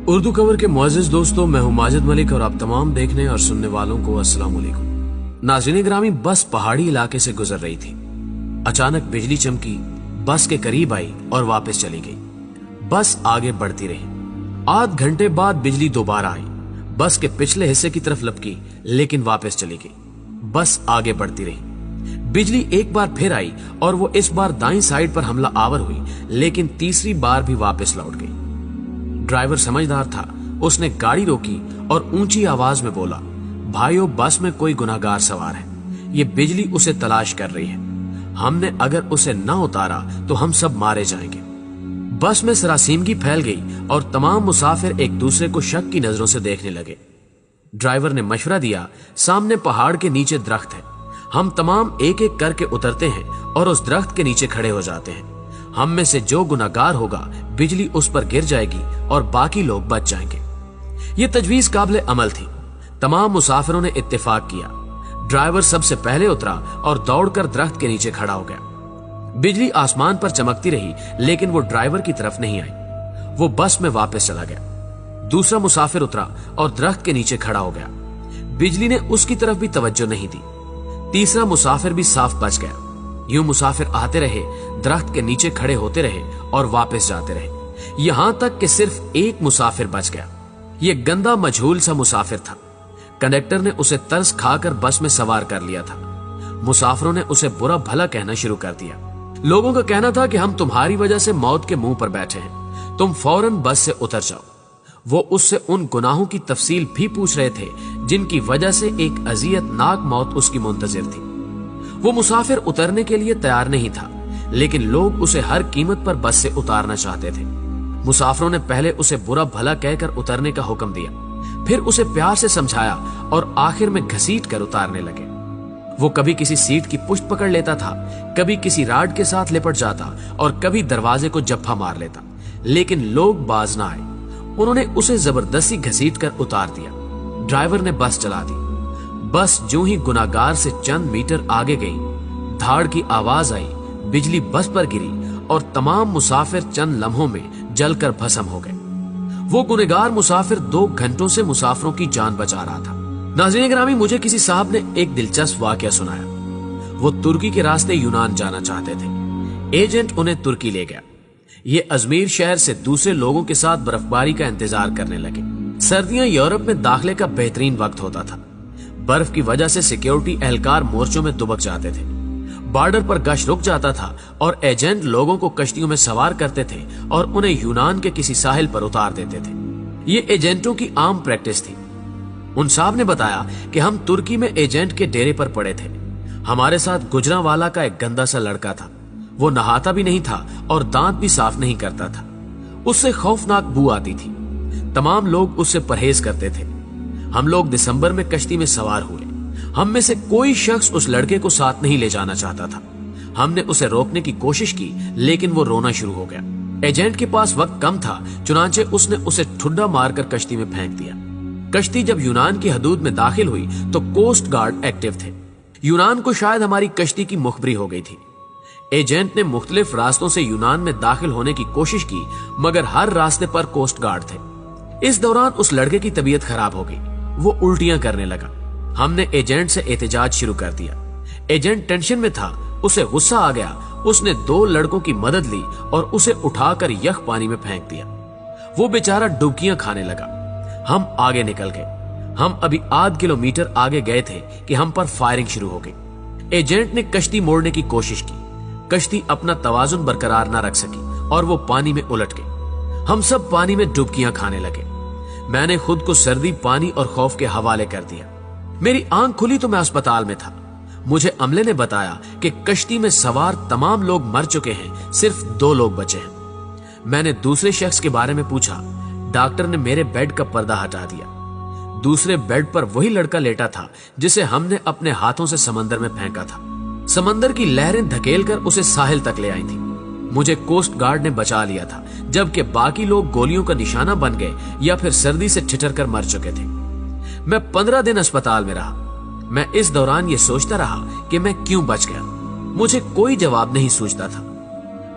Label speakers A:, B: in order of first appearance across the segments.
A: Urdu cover के मुअज़्ज़िज़ दोस्तों, मैं हूं माजिद मलिक और आप तमाम देखने और सुनने वालों को अस्सलाम वालेकुम। नाज़रीन ग्रामी, बस पहाड़ी इलाके से गुजर रही थी। अचानक बिजली चमकी, बस के करीब आई और वापस चली गई। बस आगे बढ़ती रही। आध घंटे बाद बिजली दोबारा आई, बस के पिछले हिस्से की तरफ लपकी, लेकिन वापस चली गई। बस आगे बढ़ती रही। बिजली एक बार फिर आई और वो इस बार दाईं साइड पर हमला आवर हुई, लेकिन तीसरी बार भी वापस लौट गई। ड्राइवर समझदार था, उसने गाड़ी रोकी और ऊंची आवाज में बोला, भाइयों, बस में कोई गुनाहगार सवार है, ये बिजली उसे तलाश कर रही है। हमने अगर उसे न उतारा तो हम सब मारे जाएंगे। बस में सरासीमगी फैल गई और तमाम मुसाफिर एक दूसरे को शक की नजरों से देखने लगे। ड्राइवर ने मशवरा दिया, सामने पहाड़ के नीचे दरख्त है, हम तमाम एक एक करके उतरते हैं और उस दरख्त के नीचे खड़े हो जाते हैं। हम में से जो गुनाहगार होगा, बिजली उस पर गिर जाएगी और बाकी लोग बच जाएंगे। ये तजवीज काबिले अमल थी। तमाम मुसाफिरों ने इत्तेफाक किया। ड्राइवर सबसे पहले उतरा और दौड़कर दरख्त के नीचे खड़ा हो गया। बिजली आसमान पर चमकती रही, लेकिन वो ड्राइवर की तरफ नहीं आई। वो बस में वापस चला गया। दूसरा मुसाफिर उतरा और दरख्त के नीचे खड़ा हो गया। बिजली ने उसकी तरफ भी तवज्जो नहीं दी। तीसरा मुसाफिर भी साफ बच गया। यूं मुसाफिर आते रहे, दरख्त के नीचे खड़े होते रहे और वापस जाते रहे, यहां तक कि सिर्फ एक मुसाफिर बच गया। ये गंदा मजहूल सा मुसाफिर था। कंडक्टर ने उसे तरस खाकर बस में सवार कर लिया था। मुसाफिरों ने उसे बुरा भला कहना शुरू कर दिया। लोगों का कहना था कि हम तुम्हारी वजह से मौत के मुंह पर बैठे हैं, तुम फौरन बस से उतर जाओ। वो उससे उन गुनाहों की तफसील भी पूछ रहे थे जिनकी वजह से एक अजियतनाक मौत उसकी मुंतजिर थी। वो मुसाफिर उतरने के लिए तैयार नहीं था, लेकिन लोग उसे हर कीमत पर बस से उतारना चाहते थे। मुसाफिरों ने पहले उसे बुरा भला कहकर उतरने का हुक्म दिया, फिर उसे प्यार से समझाया और आखिर में घसीट कर उतारने लगे। वो कभी किसी सीट की पुष्ट पकड़ लेता था, कभी किसी राड के साथ लिपट जाता और कभी दरवाजे को जप्फा मार लेता, लेकिन लोग बाज ना आए। उन्होंने उसे जबरदस्ती घसीट कर उतार दिया। ड्राइवर ने बस चला दी। बस जो ही गुनाहगार से चंद मीटर आगे गई, धाड़ की आवाज आई, बिजली बस पर गिरी और तमाम मुसाफिर चंद लम्हों में जलकर भस्म हो गए। वो गुनहगार मुसाफिर 2 घंटों से मुसाफिरों की जान बचा रहा था। नाज़रीन ग्रामी, मुझे किसी साहब ने एक दिलचस्प वाकया सुनाया। वो तुर्की के रास्ते यूनान जाना चाहते थे। एजेंट उन्हें तुर्की ले गया। ये अजमेर शहर से दूसरे लोगों के साथ बर्फबारी का इंतजार करने लगे। सर्दियां यूरोप में दाखिले का बेहतरीन वक्त होता था। बर्फ की वजह से सिक्योरिटी एहलकार मोर्चों में दुबक जाते थे। बॉर्डर पर गश्त रुक जाता था और एजेंट लोगों को कश्तियों में सवार करते थे और उन्हें यूनान के किसी साहिल पर उतार देते थे। ये एजेंटों की आम प्रैक्टिस थी। उन साहब ने बताया कि हम तुर्की में एजेंट के डेरे पर पड़े थे। हमारे साथ गुजरांवाला का एक गंदा सा लड़का था। वो नहाता भी नहीं था और दांत भी साफ नहीं करता था। उससे खौफनाक बू आती थी। तमाम लोग उससे परहेज करते थे। हम लोग दिसंबर में कश्ती में सवार हुए। हम में से कोई शख्स उस लड़के को साथ नहीं ले जाना चाहता था। हमने उसे रोकने की कोशिश की, लेकिन वो रोना शुरू हो गया। एजेंट के पास वक्त कम था, चुनांचे उसने उसे ठुड्डा मारकर कश्ती में फेंक दिया। कश्ती जब यूनान की हदूद में दाखिल हुई तो कोस्ट गार्ड एक्टिव थे। यूनान को शायद हमारी कश्ती की मुखबरी हो गई थी। एजेंट ने मुख्तलिफ रास्तों से यूनान में दाखिल होने की कोशिश की, मगर हर रास्ते पर कोस्ट गार्ड थे। इस दौरान उस लड़के की तबीयत खराब हो गई। वो उल्टियां करने लगा। हमने एजेंट से एहतजाज शुरू कर दिया। एजेंट टेंशन में था, उसे गुस्सा आ गया। उसने 2 लड़कों की मदद ली और उसे उठाकर यख पानी में फेंक दिया। वो बेचारा डुबकियां खाने लगा। हम आगे निकल गए। हम अभी आध किलोमीटर आगे गए थे कि हम पर फायरिंग शुरू हो गई। एजेंट ने कश्ती मोड़ने की कोशिश की। कश्ती अपना तवाजुन बरकरार न रख सकी और वो पानी में उलट गई। हम सब पानी में डुबकियां खाने लगे। मैंने खुद को सर्दी, पानी और खौफ के हवाले कर दिया। मेरी आंख खुली तो मैं अस्पताल में था। मुझे अमले ने बताया कि कश्ती में सवार तमाम लोग मर चुके हैं, सिर्फ 2 लोग बचे हैं। मैंने दूसरे शख्स के बारे में पूछा। डॉक्टर ने मेरे बेड का पर्दा हटा दिया। दूसरे बेड पर वही लड़का लेटा था जिसे हमने अपने हाथों से समंदर में फेंका था। समंदर की लहरें धकेलकर उसे साहिल तक ले आई थी। मुझे कोस्ट गार्ड ने बचा लिया था, जबकि बाकी लोग गोलियों का निशाना बन गए या फिर सर्दी से ठिठर कर मर चुके थे। मैं 15 दिन अस्पताल में रहा। मैं इस दौरान ये सोचता रहा कि मैं क्यों बच गया। मुझे कोई जवाब नहीं सूझता था।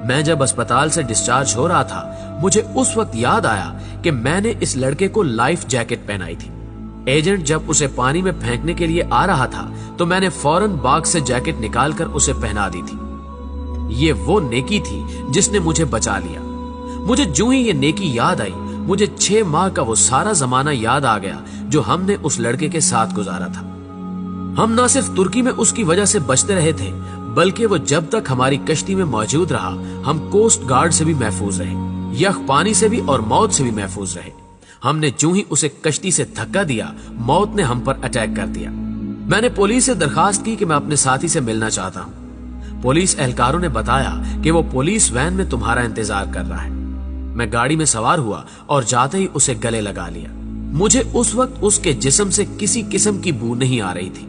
A: मैं जब अस्पताल से डिस्चार्ज हो रहा था, मुझे उस वक्त याद आया कि मैंने इस लड़के को लाइफ जैकेट पहनाई थी। एजेंट जब उसे पानी में फेंकने के लिए आ रहा था तो मैंने फौरन बाग से जैकेट निकालकर उसे पहना दी थी। ये वो नेकी थी जिसने मुझे बचा लिया। मुझे जो ही ये नेकी याद आई, मुझे 6 माह का वो सारा जमाना याद आ गया जो हमने उस लड़के के साथ गुजारा था। हम न सिर्फ तुर्की में उसकी वजह से बचते रहे थे, बल्कि वो जब तक हमारी कश्ती में मौजूद रहा, हम कोस्ट गार्ड से भी महफूज रहे, यख पानी से भी और मौत से भी महफूज रहे। हमने जो ही उसे कश्ती से धक्का दिया, मौत ने हम पर अटैक कर दिया। मैंने पुलिस से दरखास्त की कि मैं अपने साथी से मिलना चाहता हूँ। पुलिस एहलकारों ने बताया कि वो पुलिस वैन में तुम्हारा इंतजार कर रहा है। मैं गाड़ी में सवार हुआ और जाते ही उसे गले लगा लिया। मुझे उस वक्त उसके जिस्म से किसी किस्म की बू नहीं आ रही थी।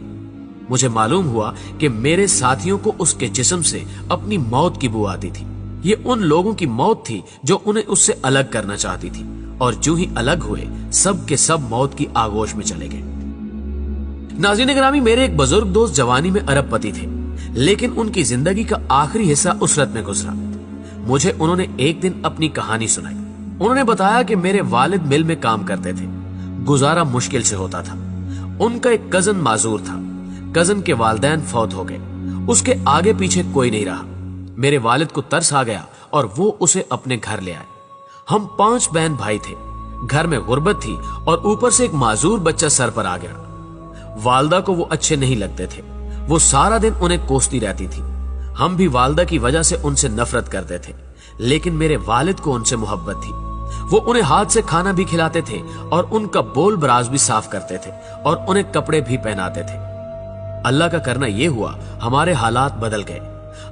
A: मुझे मालूम हुआ कि मेरे साथियों को उसके जिस्म से अपनी मौत की बू आती थी। ये उन लोगों की मौत थी जो उन्हें उससे अलग करना चाहती थी, और जो ही अलग हुए सब के सब मौत की आगोश में चले गए। नाज़रीन गिरामी, मेरे एक बुजुर्ग दोस्त जवानी में अरबपति थे, लेकिन उनकी जिंदगी का आखिरी हिस्सा उसरत में गुजरा। मुझे उन्होंने एक दिन अपनी कहानी सुनाई। उन्होंने बताया कि मेरे वालिद मिल में काम करते थे, गुजारा मुश्किल से होता था। उनका एक कजन माजूर था। कजन के वालिदैन फौत हो गए, उसके आगे पीछे कोई नहीं रहा। मेरे वालिद को तरस आ गया और वो उसे अपने घर ले आए। हम 5 बहन भाई थे, घर में गुर्बत थी और ऊपर से एक माजूर बच्चा सर पर आ गया। वालदा को वो अच्छे नहीं लगते थे, वो सारा दिन उन्हें कोसती रहती थी। हम भी वालदा की वजह से उनसे नफरत करते थे, लेकिन मेरे वालिद को उनसे मोहब्बत थी। वो उन्हें हाथ से खाना भी खिलाते थे और उनका बोल बराज भी साफ करते थे और उन्हें कपड़े भी पहनाते थे। अल्लाह का करना यह हुआ, हमारे हालात बदल गए।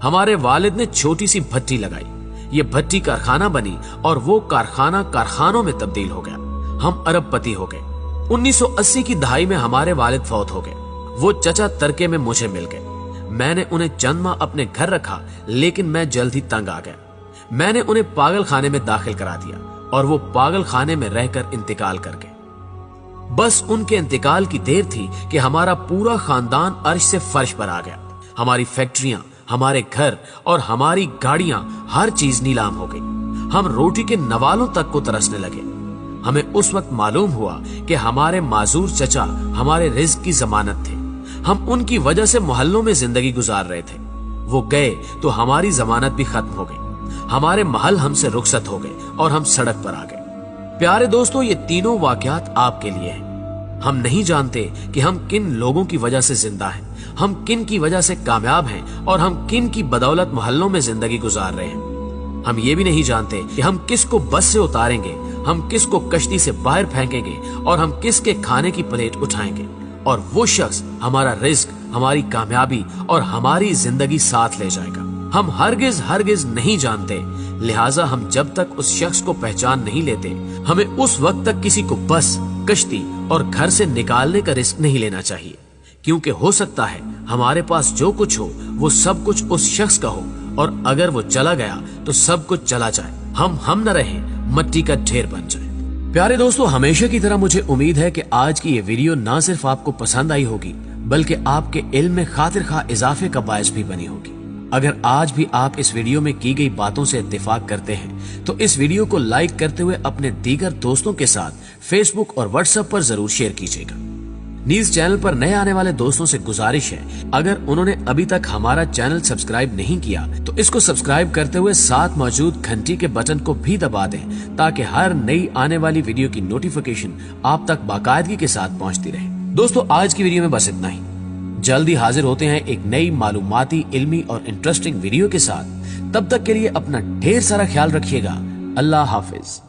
A: हमारे वालिद ने छोटी सी भट्टी लगाई, ये भट्टी कारखाना बनी और वो कारखाना कारखानों में तब्दील हो गया। हम अरबपति हो गए। 1980 की दहाई में हमारे वालिद फौत हो गए। वो चचा तरके में मुझे मिल गए। मैंने उन्हें चंद माह अपने घर रखा, लेकिन मैं जल्द ही तंग आ गया। मैंने उन्हें पागल खाने में दाखिल करा दिया और वो पागल खाने में रहकर इंतकाल कर गए। बस उनके इंतकाल की देर थी कि हमारा पूरा खानदान अर्श से फर्श पर आ गया। हमारी फैक्ट्रियां, हमारे घर और हमारी गाड़ियां, हर चीज नीलाम हो गई। हम रोटी के नवालों तक को तरसने लगे। हमें उस वक्त मालूम हुआ कि हमारे माजूर चचा हमारे रिज्क की जमानत थे। हम उनकी वजह से मोहल्लों में जिंदगी गुजार रहे थे। वो गए तो हमारी जमानत भी खत्म हो गई। हमारे महल हमसे रुखसत हो गए और हम सड़क पर आ गए। प्यारे दोस्तों, ये तीनों वाकयात आपके लिए हैं। हम नहीं जानते कि हम किन लोगों की वजह से जिंदा हैं, हम किन की वजह से कामयाब हैं और हम किन की बदौलत मोहल्लों में जिंदगी गुजार रहे हैं। हम ये भी नहीं जानते कि हम किसको बस से उतारेंगे, हम किसको कश्ती से बाहर फेंकेंगे और हम किसके खाने की प्लेट उठाएंगे, और वो शख्स हमारा रिस्क, हमारी कामयाबी और हमारी जिंदगी साथ ले जाएगा। हम हरगिज नहीं जानते, लिहाजा हम जब तक उस शख्स को पहचान नहीं लेते, हमें उस वक्त तक किसी को बस, कश्ती और घर से निकालने का रिस्क नहीं लेना चाहिए, क्योंकि हो सकता है हमारे पास जो कुछ हो वो सब कुछ उस शख्स का हो, और अगर वो चला गया तो सब कुछ चला जाए, हम न रहे, मट्टी का ढेर बन जाए। प्यारे दोस्तों, हमेशा की तरह मुझे उम्मीद है कि आज की ये वीडियो ना सिर्फ आपको पसंद आई होगी, बल्कि आपके इल्म में खातिर खा इजाफे का बायस भी बनी होगी। अगर आज भी आप इस वीडियो में की गई बातों से इत्तेफाक करते हैं तो इस वीडियो को लाइक करते हुए अपने दीगर दोस्तों के साथ फेसबुक और व्हाट्सएप पर जरूर शेयर कीजिएगा। न्यूज चैनल पर नए आने वाले दोस्तों से गुजारिश है, अगर उन्होंने अभी तक हमारा चैनल सब्सक्राइब नहीं किया तो इसको सब्सक्राइब करते हुए साथ मौजूद घंटी के बटन को भी दबा दें, ताकि हर नई आने वाली वीडियो की नोटिफिकेशन आप तक बाकायदगी के साथ पहुंचती रहे। दोस्तों, आज की वीडियो में बस इतना ही। जल्दी हाजिर होते हैं एक नई मालूमाती, इल्मी और इंटरेस्टिंग वीडियो के साथ। तब तक के लिए अपना ढेर सारा ख्याल रखिएगा। अल्लाह हाफिज।